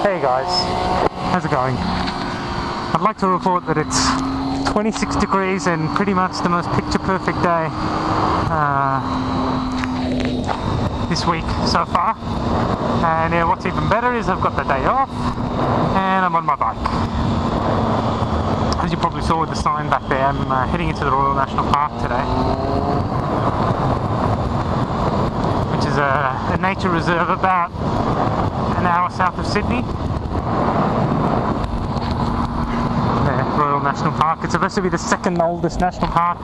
Hey guys, how's it going? I'd like to report that it's 26 degrees and pretty much the most picture perfect day this week so far. And yeah, what's even better is I've got the day off and I'm on my bike. As you probably saw with the sign back there, I'm heading into the Royal National Park today, which is a nature reserve about an hour south of Sydney. Yeah, Royal National Park. It's supposed to be the second oldest national park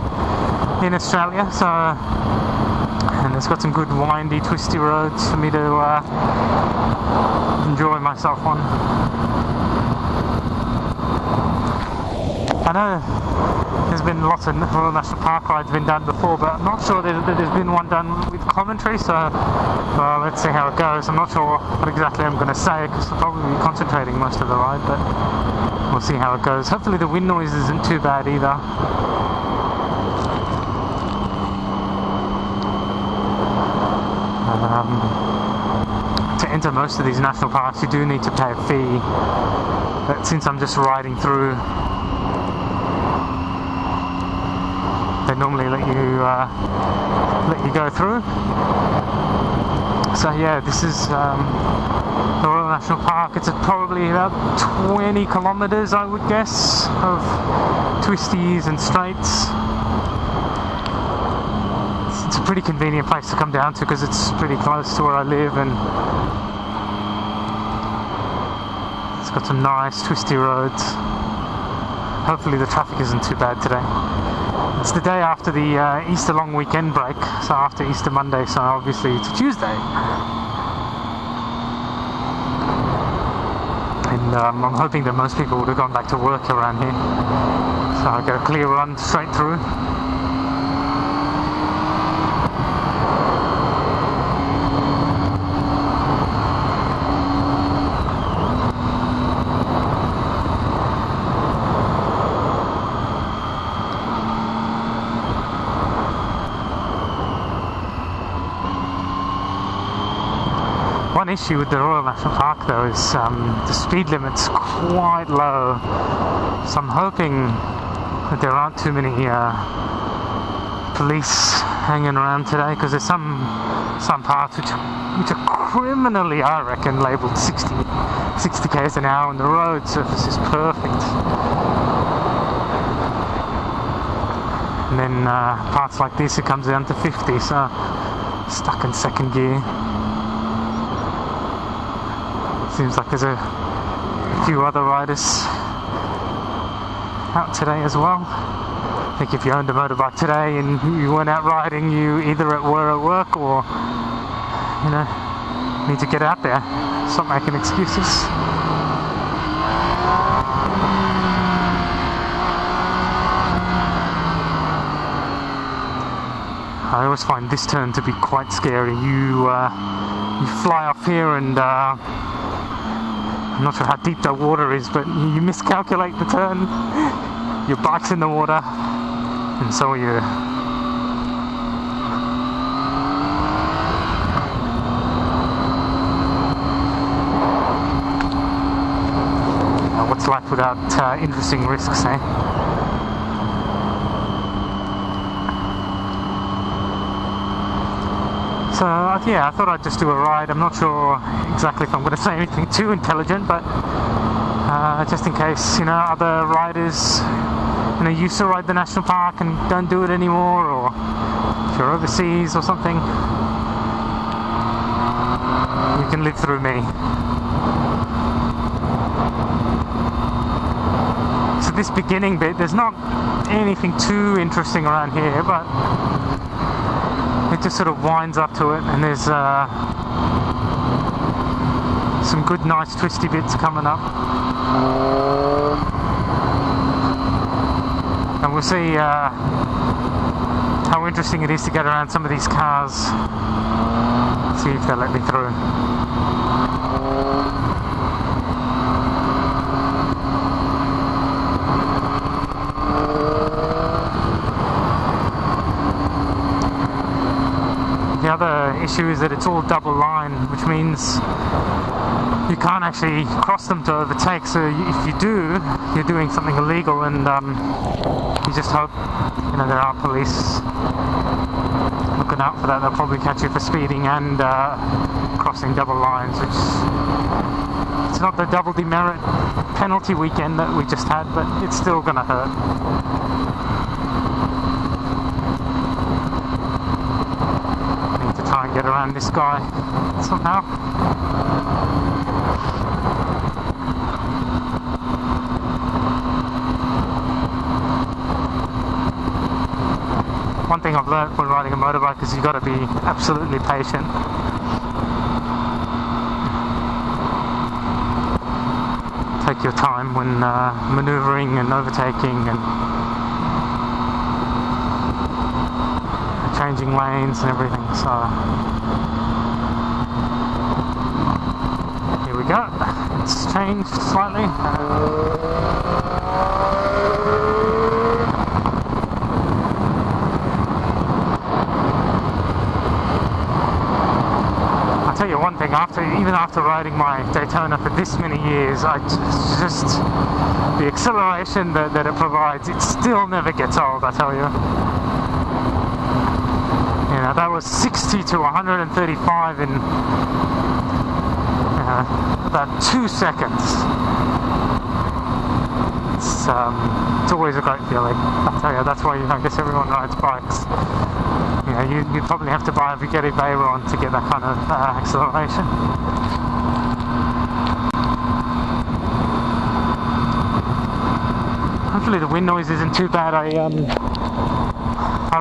in Australia, so, and it's got some good windy, twisty roads for me to enjoy myself on. I know there's been lots of Royal National Park rides been done before, but I'm not sure that there's been one done with commentary, so well, let's see how it goes. I'm not sure what exactly I'm going to say because I'll probably be concentrating most of the ride, but we'll see how it goes. Hopefully the wind noise isn't too bad either. To enter most of these national parks you do need to pay a fee, but since I'm just riding through, they normally let you go through. So yeah, this is the Royal National Park. It's probably about 20 kilometers, I would guess, of twisties and straights. It's a pretty convenient place to come down to because it's pretty close to where I live, and it's got some nice twisty roads. Hopefully the traffic isn't too bad today. It's the day after the Easter long weekend break, so after Easter Monday, so obviously it's a Tuesday. And I'm hoping that most people would have gone back to work around here, so I get a clear run straight through. One issue with the Royal National Park though is the speed limit's quite low, so I'm hoping that there aren't too many police hanging around today, because there's some parts which are criminally, I reckon, labelled 60 k's an hour, and the road surface is perfect. And then parts like this it comes down to 50, so stuck in second gear. Seems like there's a few other riders out today as well. I think if you owned a motorbike today and you weren't out riding, you either were at work or, you know, need to get out there. Stop making excuses. I always find this turn to be quite scary. You fly off here and I'm not sure how deep the water is, but you miscalculate the turn, your bike's in the water, and so are you. What's life without interesting risks, eh? So yeah, I thought I'd just do a ride. I'm not sure exactly if I'm going to say anything too intelligent, but just in case, you know, other riders, you know, used to ride the national park and don't do it anymore, or if you're overseas or something, you can live through me. So this beginning bit, there's not anything too interesting around here, but it just sort of winds up to it, and there's some good nice twisty bits coming up, and we'll see how interesting it is to get around some of these cars. See if they'll let me through. The other issue is that it's all double line, which means you can't actually cross them to overtake, so if you do, you're doing something illegal, and you just hope, you know, there are police looking out for that. They'll probably catch you for speeding and crossing double lines, which it's not the double demerit penalty weekend that we just had, but it's still gonna hurt. I need to try and get around this guy somehow. One thing I've learned when riding a motorbike is you've got to be absolutely patient. Take your time when manoeuvring and overtaking and changing lanes and everything. So here we go. It's changed slightly. Tell you one thing, even after riding my Daytona for this many years, I just the acceleration that it provides, it still never gets old, I tell you. You know, that was 60 to 135 in about 2 seconds. It's always a great feeling, I tell you. That's why I guess everyone rides bikes. You know, you'd probably have to buy a Garie Beach to get that kind of acceleration. Hopefully the wind noise isn't too bad. I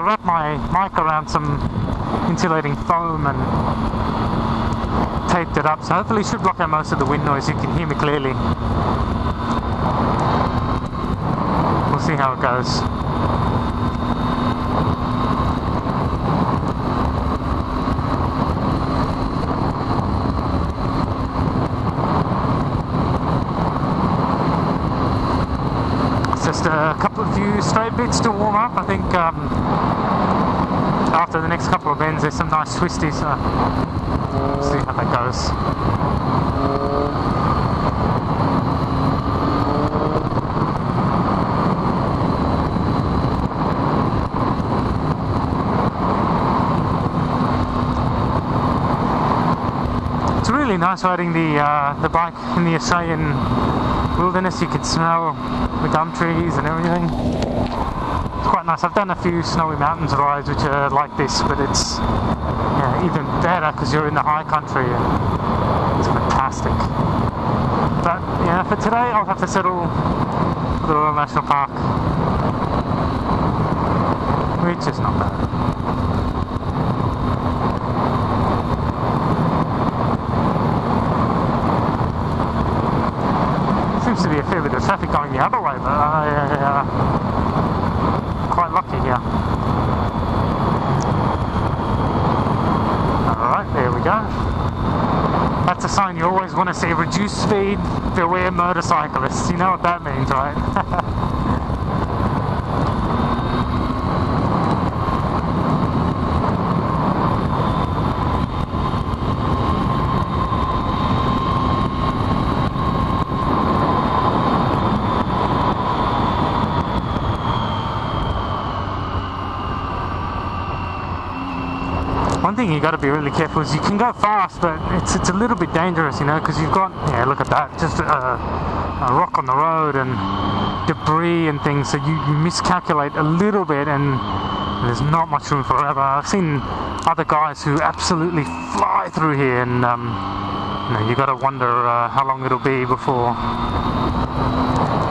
wrapped my mic around some insulating foam and taped it up, so hopefully it should block out most of the wind noise. You can hear me clearly. We'll see how it goes. Just a few straight bits to warm up. I think after the next couple of bends there's some nice twisties, so we'll see how that goes. It's really nice riding the bike in the Australian wilderness. You can smell the gum trees and everything. It's quite nice. I've done a few snowy mountains rides which are like this, but it's even better because you're in the high country and it's fantastic. But yeah, for today I'll have to settle for the Royal National Park, which is not bad. Seems to be a fair bit of traffic going the other way, but quite lucky here. Alright, there we go. That's a sign you always want to see reduced speed, beware motorcyclists. You know what that means, right? One thing you got to be really careful is you can go fast, but it's a little bit dangerous, you know, because you've got, look at that, just a rock on the road and debris and things, so you miscalculate a little bit and there's not much room for error. I've seen other guys who absolutely fly through here, and you got to wonder how long it'll be before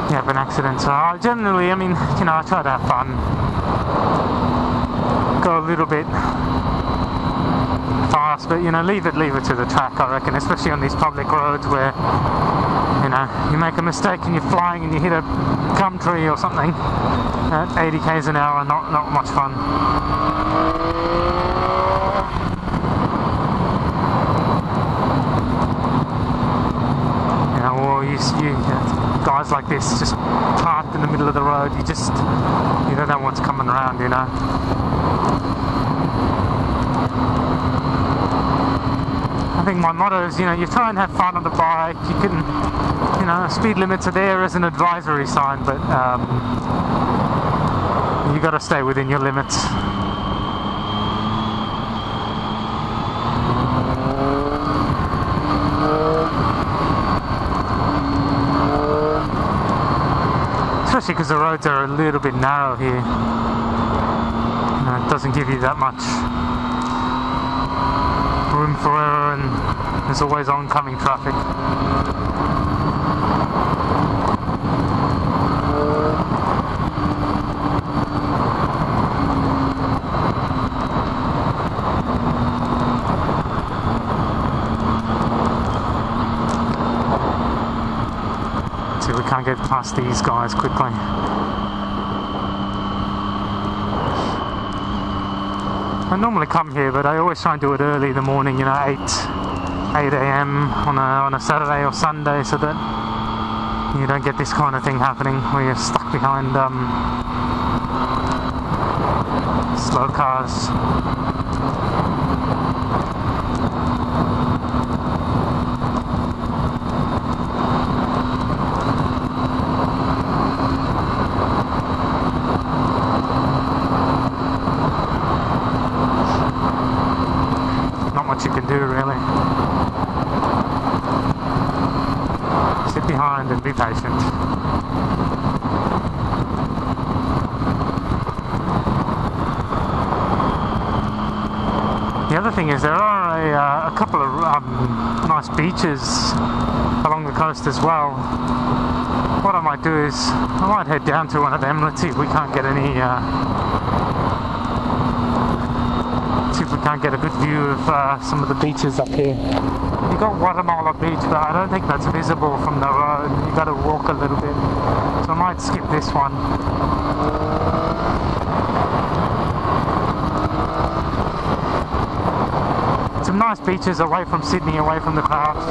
you have an accident. So generally, I mean, I try to have fun, go a little bit fast, but leave it to the track, I reckon, especially on these public roads where you make a mistake and you're flying and you hit a gum tree or something at 80 k's an hour. Not much fun. Or you guys like this just parked in the middle of the road. You don't know what's coming around, think my motto is, you know, you try and have fun on the bike. You can, you know, speed limits are there as an advisory sign, but you got to stay within your limits. Especially because the roads are a little bit narrow here. You know, it doesn't give you that much room for error, and there's always oncoming traffic. See, we can't get past these guys quickly. I normally come here, but I always try and do it early in the morning, you know, 8 a.m. on a Saturday or Sunday, so that you don't get this kind of thing happening where you're stuck behind slow cars. You can do really. Sit behind and be patient. The other thing is there are a couple of nice beaches along the coast as well. What I might do is I might head down to one of them. Let's see if we can't get any can't get a good view of some of the beaches up here. You got Guatemala Beach, but I don't think that's visible from the road. You got to walk a little bit, so I might skip this one. Some nice beaches away from Sydney, away from the crowds.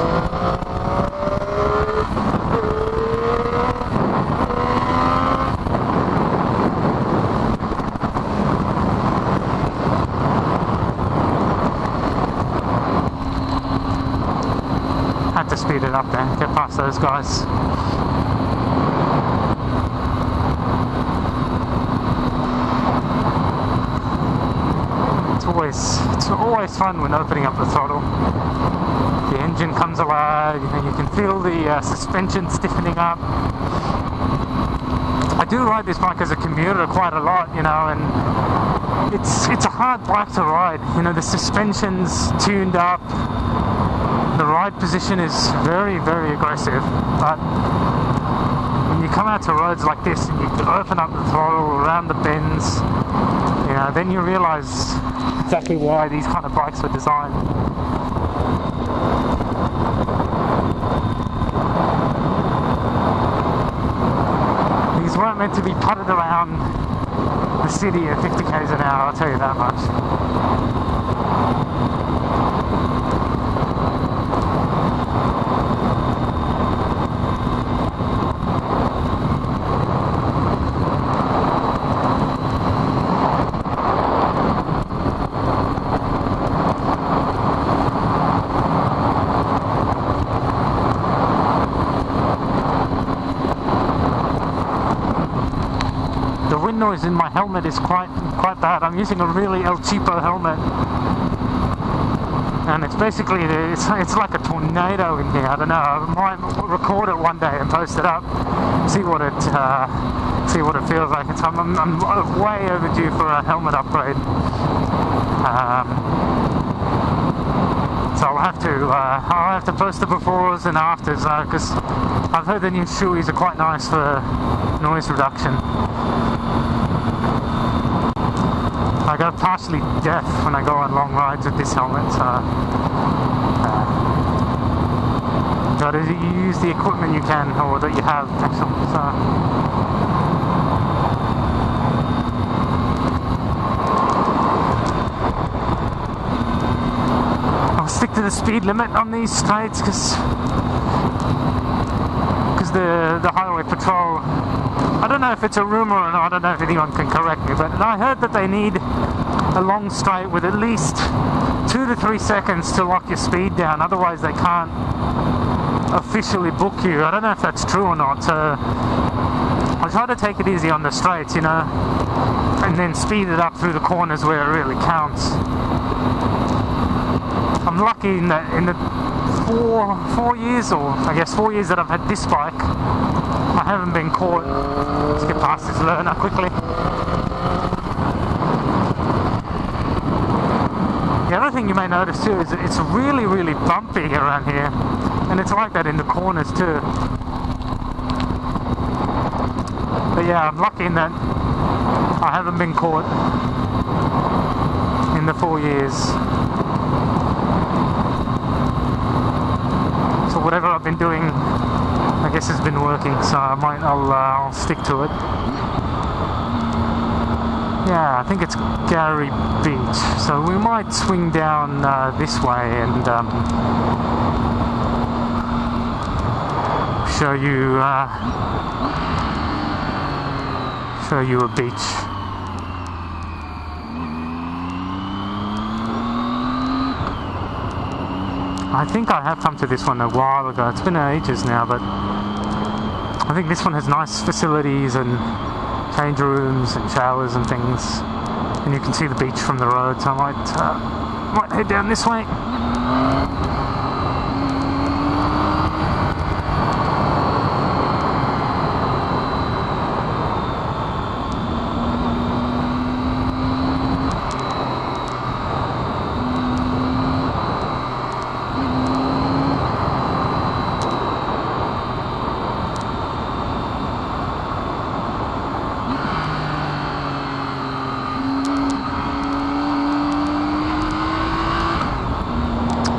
Had to speed it up there, get past those guys. It's always fun when opening up the throttle. The engine comes alive, you know, you can feel the suspension stiffening up. I do ride this bike as a commuter quite a lot, you know, and it's a hard bike to ride. You know, the suspension's tuned up. The ride position is very, very aggressive, but when you come out to roads like this and you open up the throttle around the bends, you know, then you realise exactly why these kind of bikes were designed. These weren't meant to be putted around the city at 50 k's an hour, I'll tell you that much. Noise in my helmet is quite bad. I'm using a really El Cheapo helmet, and it's basically it's like a tornado in here. I don't know. I might record it one day and post it up, see what it feels like. I'm way overdue for a helmet upgrade. So I'll have to post the befores and afters, because I've heard the new shoeies are quite nice for noise reduction. I go partially deaf when I go on long rides with this helmet, so gotta use the equipment you can, or that you have, actually. So I'll stick to the speed limit on these straights because the highway patrol, I don't know if it's a rumour or not, I don't know if anyone can correct me, but I heard that they need a long straight with at least 2 to 3 seconds to lock your speed down, otherwise they can't officially book you. I don't know if that's true or not. I try to take it easy on the straights, you know, and then speed it up through the corners where it really counts. I'm lucky in the 4 years, or I guess 4 years that I've had this bike, I haven't been caught. Let's get past this learner quickly. The other thing you may notice too is that it's really, really bumpy around here, and it's like that in the corners too. But yeah, I'm lucky in that I haven't been caught in the 4 years. So whatever I've been doing, I guess has been working. So I'll stick to it. Yeah, I think it's Garie Beach. So we might swing down this way and show you a beach. I think I have come to this one a while ago. It's been ages now, but I think this one has nice facilities and change rooms and showers and things, and you can see the beach from the road. So I might head down this way.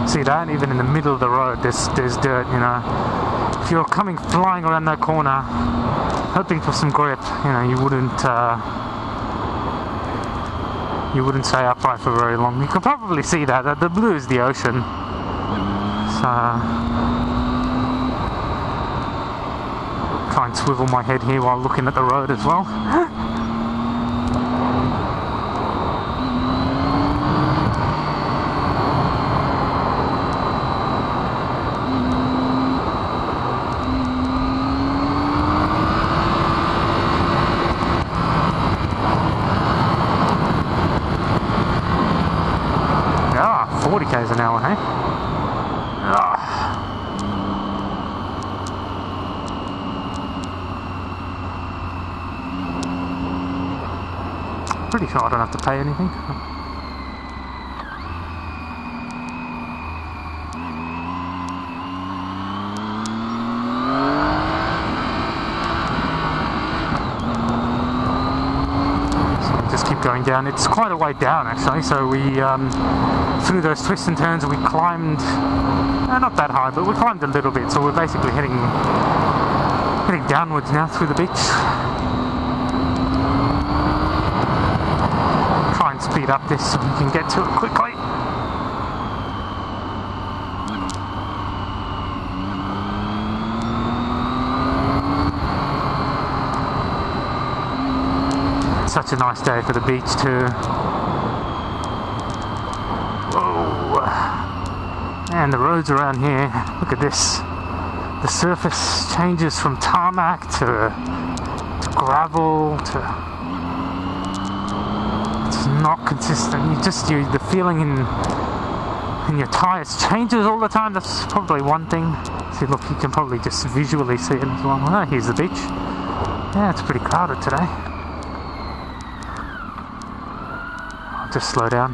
See that? Even in the middle of the road there's dirt, you know. If you're coming flying around that corner hoping for some grip, you know, you wouldn't stay upright for very long. You can probably see that the blue is the ocean. So try and swivel my head here while looking at the road as well. Ah, 40 k's an hour, hey? Pretty sure I don't have to pay anything. Keep going down. It's quite a way down actually, so we through those twists and turns we climbed, not that high, but we climbed a little bit, so we're basically heading downwards now through the beach. Try and speed up this so we can get to it quickly. Such a nice day for the beach too. Whoa. And the roads around here, look at this. The surface changes from tarmac to gravel to... It's not consistent. The feeling in your tyres changes all the time. That's probably one thing. See, look, you can probably just visually see it as well. Oh, here's the beach. Yeah, it's pretty crowded today. Just slow down.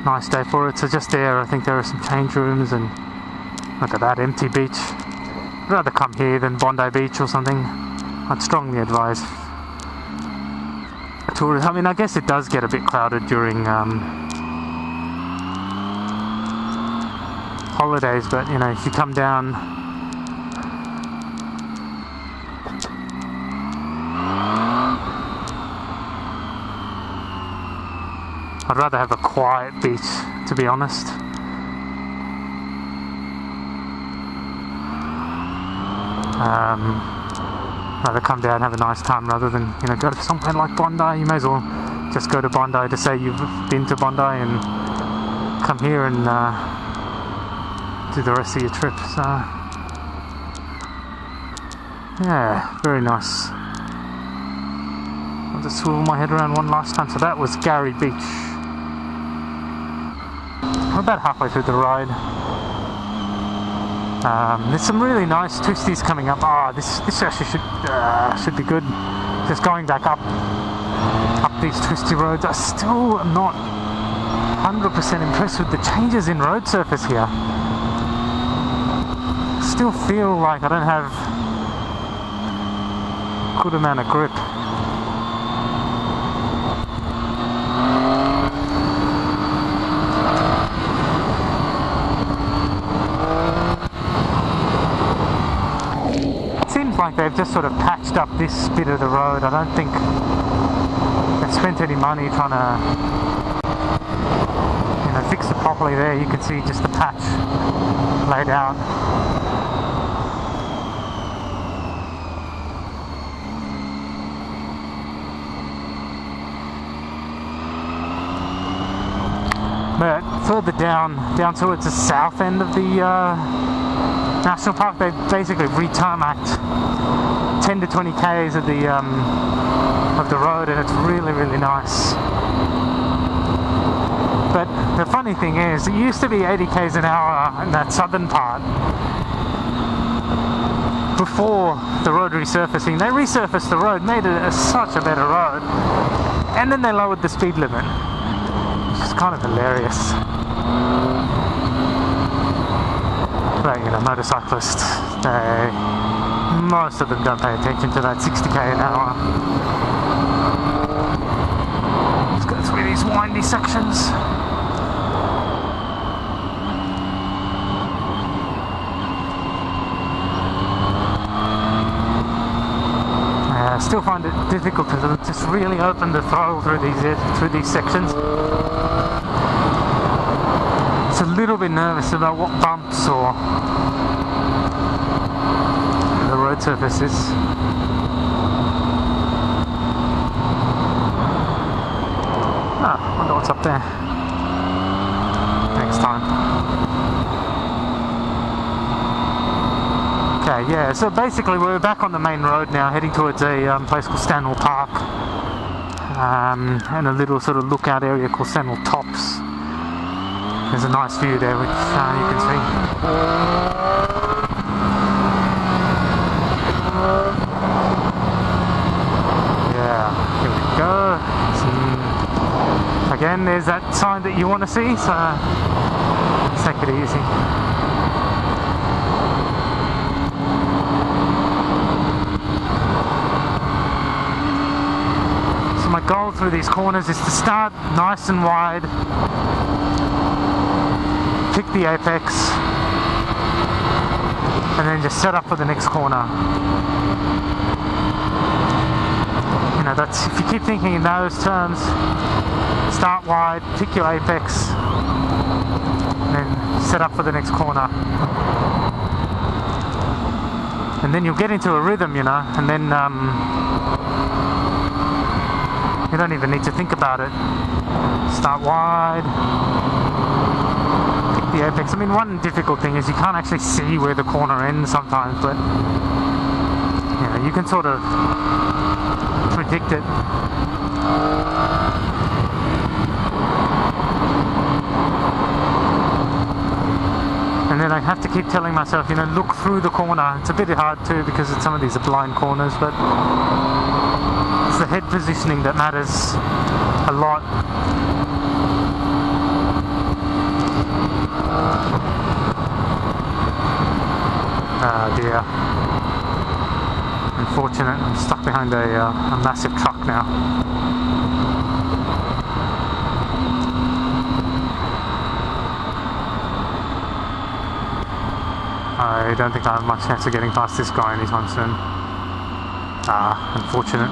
Nice day for it. So just there, I think there are some change rooms, and look at that empty beach. I'd rather come here than Bondi Beach or something. I'd strongly advise tourists. I mean, I guess it does get a bit crowded during holidays, but you know, if you come down I'd rather have a quiet beach, to be honest. Rather come down and have a nice time rather than, you know, go to somewhere like Bondi. You may as well just go to Bondi to say you've been to Bondi and come here and do the rest of your trip. So yeah, very nice. I'll just swivel my head around one last time. So that was Garie Beach. We're about halfway through the ride. There's some really nice twisties coming up. This actually should be good. Just going back up these twisty roads. I still am not 100% impressed with the changes in road surface here. Still feel like I don't have a good amount of grip. Like they've just sort of patched up this bit of the road. I don't think they've spent any money trying to, fix it properly there. You can see just the patch laid out. But further down towards the south end of the National Park, they basically re-tarmacked 10 to 20 k's of the road, and it's really, really nice. But the funny thing is, it used to be 80 k's an hour in that southern part. Before the road resurfacing, they resurfaced the road, made it such a better road, and then they lowered the speed limit, which is kind of hilarious. But motorcyclists, most of them don't pay attention to that 60k an hour. Let's go through these windy sections. I still find it difficult to just really open the throttle through these sections. It's a little bit nervous about what bumps or the road surface is. Wonder what's up there. Next time. Okay, yeah, so basically we're back on the main road now, heading towards a place called Stanwell Park, and a little sort of lookout area called Stanwell Tops. There's a nice view there, which you can see. Yeah, here we go. Again, there's that sign that you want to see, so let's take it easy. So my goal through these corners is to start nice and wide, pick the apex, and then just set up for the next corner. That's, if you keep thinking in those terms, start wide, pick your apex, and then set up for the next corner. And then you'll get into a rhythm, and then you don't even need to think about it. Start wide, the apex. I mean, one difficult thing is you can't actually see where the corner ends sometimes, but you can sort of predict it. And then I have to keep telling myself, look through the corner. It's a bit hard too because some of these are blind corners, but it's the head positioning that matters a lot. Oh dear. Unfortunate, I'm stuck behind a massive truck now. I don't think I have much chance of getting past this guy anytime soon. Unfortunate.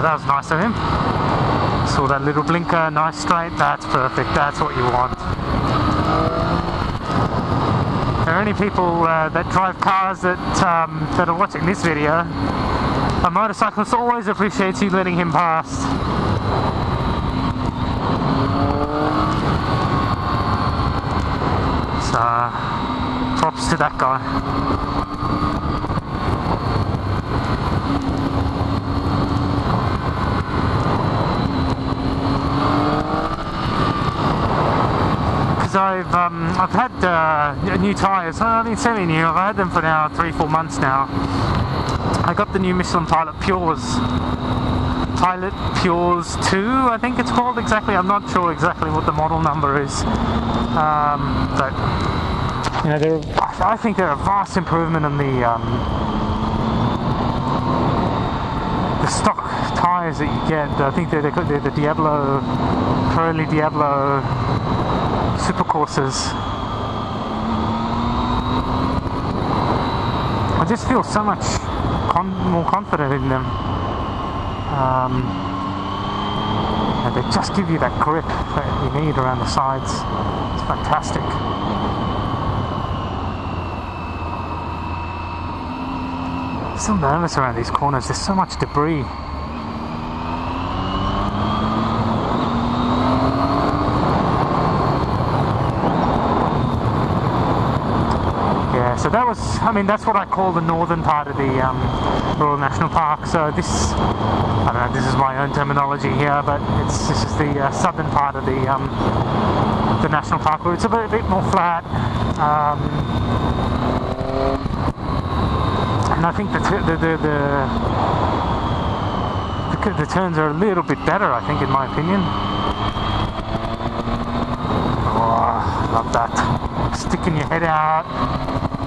That was nice of him. Saw that little blinker, nice straight, that's perfect, that's what you want. There any people that drive cars that are watching this video, a motorcyclist always appreciates you letting him past. So, props to that guy. I've had new tyres. I mean, semi-new. I've had them for now 3-4 months now. I got the new Michelin Pilot Pures 2, I think it's called exactly. I'm not sure exactly what the model number is, but you know, I think they're a vast improvement on the stock tyres that you get. I think they're the Diablo, Pirelli Diablo Supercourses. I just feel so much more confident in them. And they just give you that grip that you need around the sides. It's fantastic. I'm still nervous around these corners. There's so much debris. So that was, I mean, that's what I call the northern part of the Royal National Park. So this, I don't know, this is my own terminology here, but this is the southern part of the national park, where it's a bit more flat. And I think the turns are a little bit better, I think, in my opinion. Oh, love that. Sticking your head out,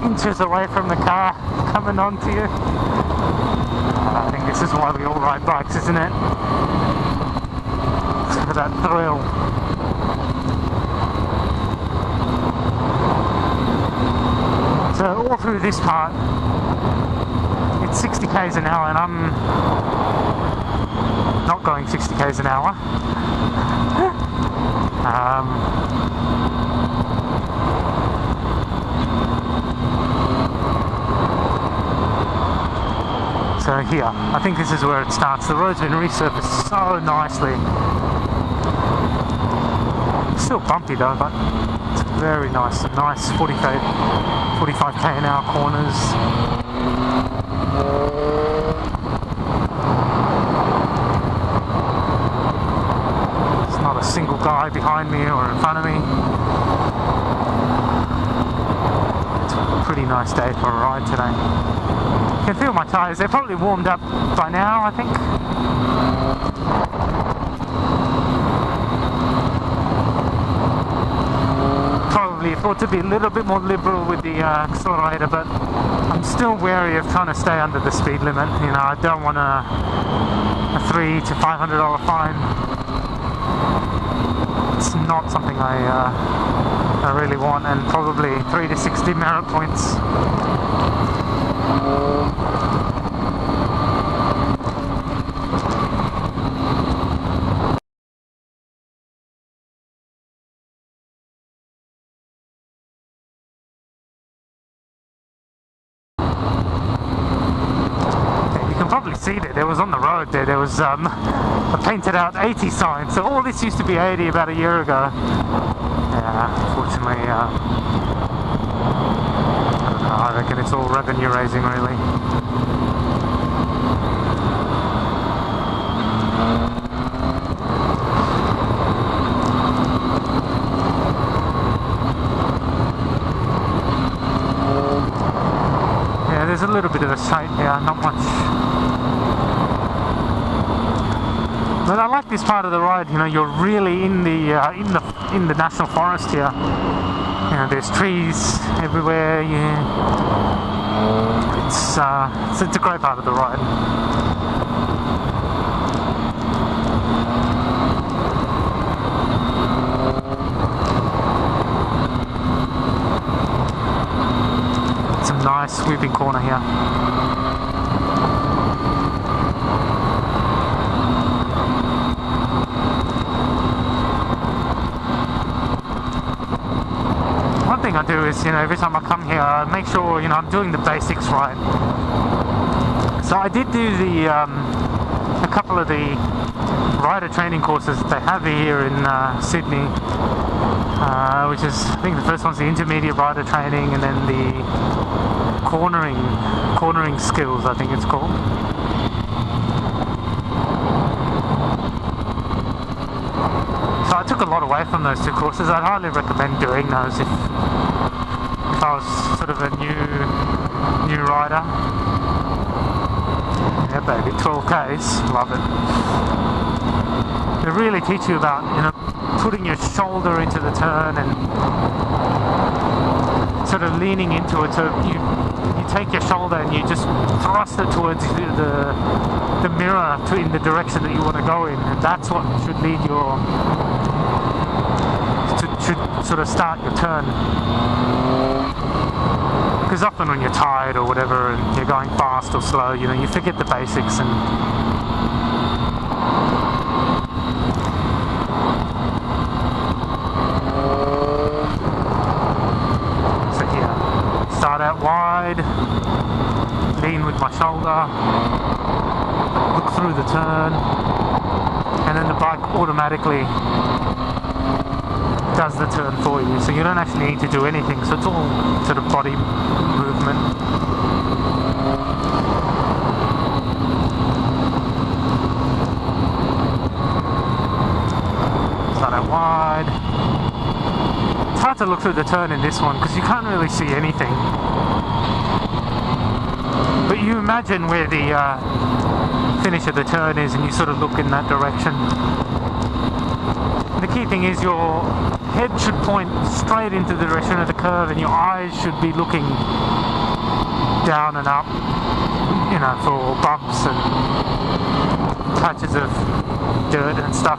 inches away from the car coming onto you. I think this is why we all ride bikes, isn't it? For that thrill. So all through this part, it's 60 k's an hour, and I'm not going 60 k's an hour. So here, I think this is where it starts. The road's been resurfaced so nicely. It's still bumpy though, but it's very nice. Some nice 45k an hour corners. There's not a single guy behind me or in front of me. It's a pretty nice day for a ride today. I can feel my tyres, they're probably warmed up by now, I think. Probably thought to be a little bit more liberal with the accelerator, but I'm still wary of trying to stay under the speed limit. You know, I don't want a $300 to $500 fine. It's not something I really want, and probably 3 to 6 demerit points. See there was on the road there was a painted out 80 sign, so all this used to be 80 about a year ago. Yeah, unfortunately, I don't know, I reckon it's all revenue raising really. Yeah, there's a little bit of a shade here, not much. But I like this part of the ride. You know, you're really in the national forest here. You know, there's trees everywhere. It's a great part of the ride. It's a nice sweeping corner here. One thing I do is is, you know, every time I come here, I make sure, you know, I'm doing the basics right. So I did do the a couple of the rider training courses that they have here in Sydney, which is, I think the first one's the intermediate rider training, and then the cornering skills, I think it's called. So I took a lot away from those two courses. I'd highly recommend doing those if I was sort of a new rider. Yeah, baby, 12Ks, love it. They really teach you about, you know, putting your shoulder into the turn and sort of leaning into it. So you take your shoulder and you just thrust it towards the mirror in the direction that you want to go in, and that's what should lead should sort of start your turn. Because often when you're tired or whatever and you're going fast or slow, you know, you forget the basics. And so here, start out wide, lean with my shoulder, look through the turn, and then the bike automatically does the turn for you, so you don't actually need to do anything. So it's all sort of body movement. Start out wide. It's hard to look through the turn in this one because you can't really see anything, but you imagine where the finish of the turn is and you sort of look in that direction. The key thing is your head should point straight into the direction of the curve and your eyes should be looking down and up, you know, for bumps and patches of dirt and stuff.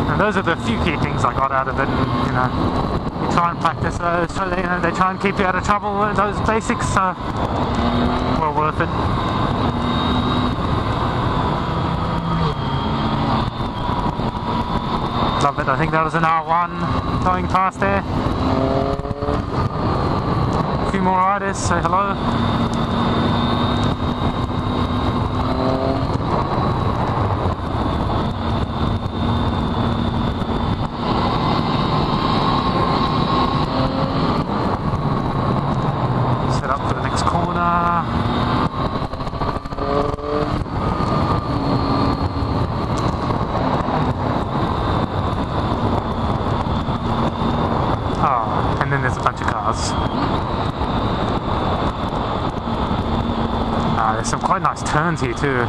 And those are the few key things I got out of it, and, you know, you try and practice those, so they, you know, they try and keep you out of trouble. Those basics are well worth it. Love it. I think that was an R1 going past there. A few more riders, say hello. Set up for the next corner. And then there's a bunch of cars. There's some quite nice turns here too.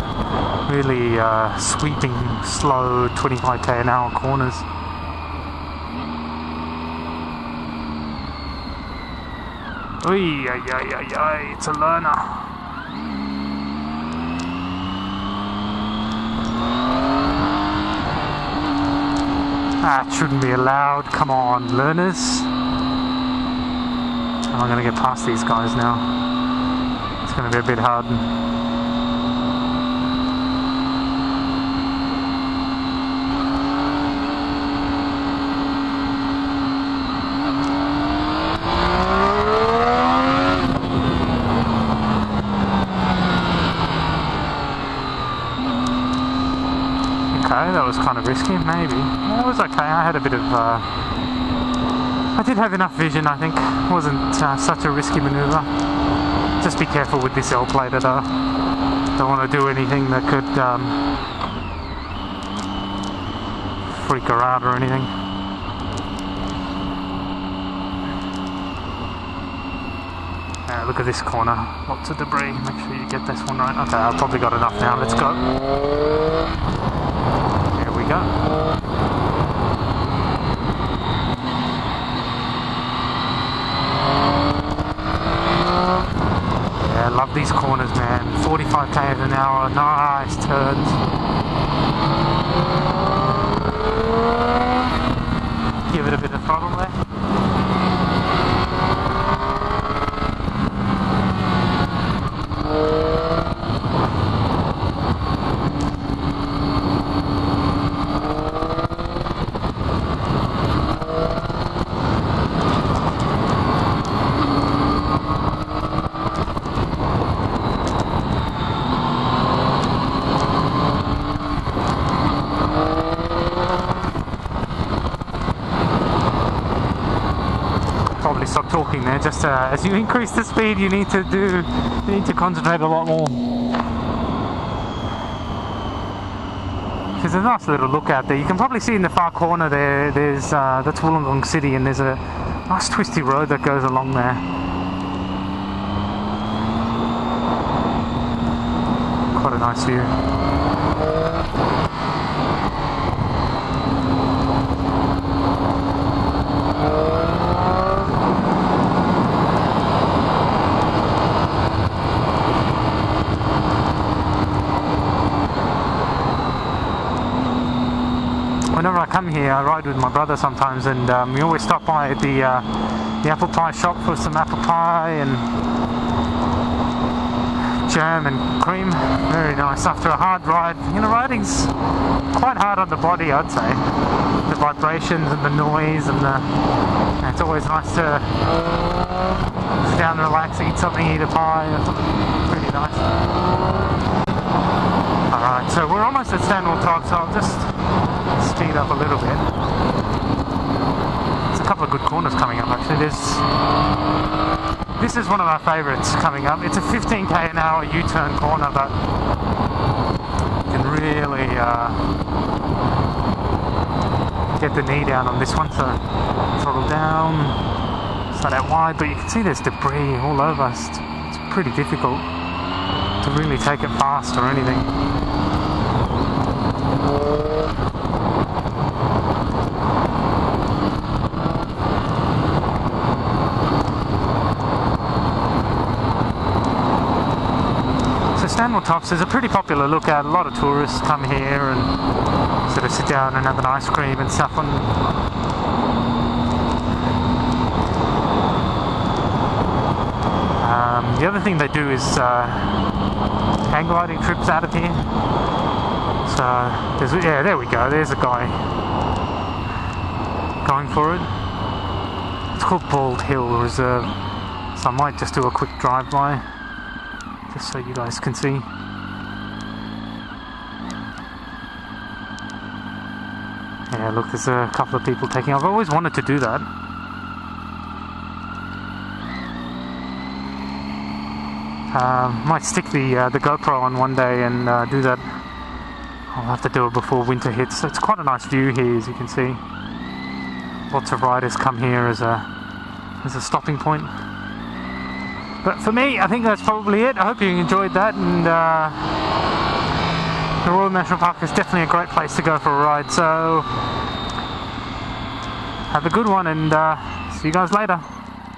Really sweeping, slow 25k an hour corners. Oy, it's a learner. That shouldn't be allowed. Come on, learners. I'm going to get past these guys now. It's going to be a bit hard. Okay, that was kind of risky, maybe. That was okay. I had a bit of... I did have enough vision, I think. It wasn't such a risky manoeuvre. Just be careful with this L-plater though. Don't want to do anything that could freak her out or anything. Look at this corner. Lots of debris. Make sure you get this one right. Okay, I've probably got enough now. Let's go. There we go. I love these corners, man. 45k an hour, nice turns. Give it a bit of throttle there. stop talking there. Just as you increase the speed, you need to concentrate a lot more. There's a nice little look out there. You can probably see in the far corner there, that's Wollongong City, and there's a nice twisty road that goes along there. Quite a nice view. Whenever I come here, I ride with my brother sometimes, and we always stop by at the apple pie shop for some apple pie and jam and cream. Very nice after a hard ride. You know, riding's quite hard on the body, I'd say. The vibrations and the noise, and it's always nice to sit down and relax, eat something, eat a pie. It's really nice. Alright, so we're almost at Stanwell Top, so I'll just speed up a little bit. There's a couple of good corners coming up actually. This is one of our favourites coming up. It's a 15k an hour U-turn corner, but you can really get the knee down on this one, so throttle down, start out wide, but you can see there's debris all over. It's pretty difficult to really take it fast or anything. Stanwell Tops is a pretty popular lookout. A lot of tourists come here and sort of sit down and have an ice cream and stuff. The other thing they do is hang gliding trips out of here. So yeah, there we go. There's a guy going for it. It's called Bald Hill Reserve, so I might just do a quick drive-by, just so you guys can see. Yeah, look, there's a couple of people taking off. I've always wanted to do that. Might stick the GoPro on one day and do that. I'll have to do it before winter hits. It's quite a nice view here, as you can see. Lots of riders come here as a stopping point. But for me, I think that's probably it. I hope you enjoyed that, and the Royal National Park is definitely a great place to go for a ride. So have a good one, and see you guys later.